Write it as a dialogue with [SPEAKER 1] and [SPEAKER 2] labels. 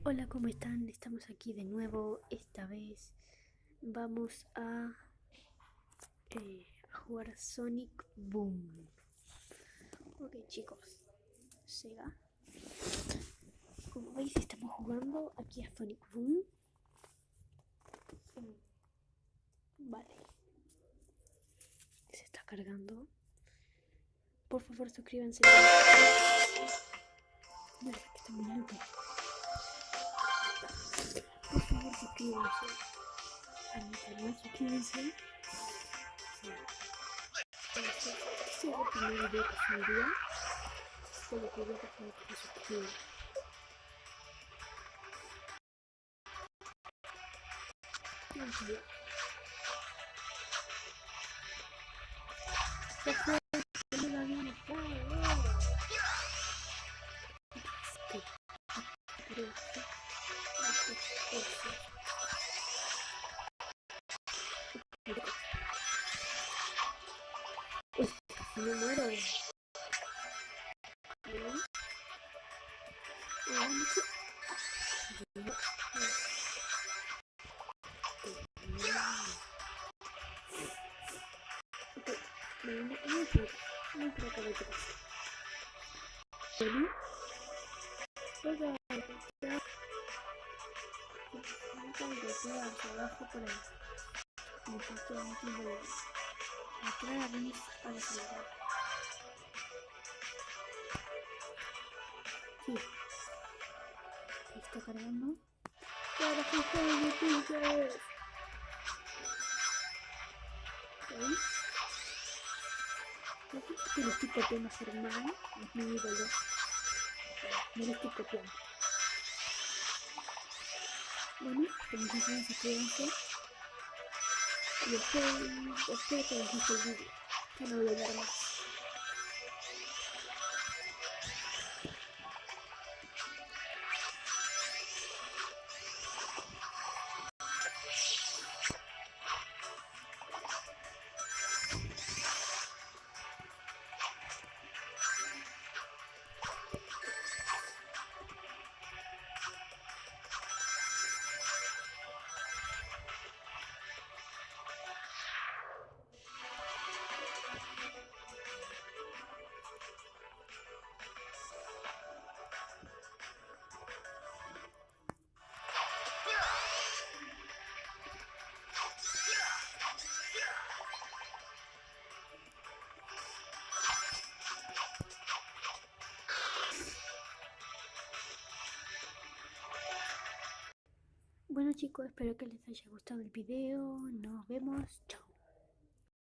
[SPEAKER 1] Hola, ¿cómo están? Estamos aquí de nuevo. Esta vez vamos a jugar Sonic Boom. Ok, chicos, Sega. Como veis, estamos jugando aquí a Sonic Boom. Vale, se está cargando. Por favor, suscríbanse. Mira, que está muy loco. Por favor, suscríbanse a mi canal. Suscríbanse. Este es el primer video que subiría. Solo que voy a tener que suscribir. Vamos allá. Se fue. No lo había notado. Uy, casi me muero. No creo que lo que pasa. Bueno, juega hacia abajo por ahí. Me faltó un tiempo de entrar a Riz a la ciudad. Sí, está cargando. Y ahora justo de YouTube. ¿Veis? Que lo estoy copiando a su hermano. Es mi ídolo. No lo estoy copiando. Bueno, como dicen, suscríbanse. Y espero que les guste el vídeo. Ya no voy a hablar más. Bueno chicos, espero que les haya gustado el video. Nos vemos. Chao.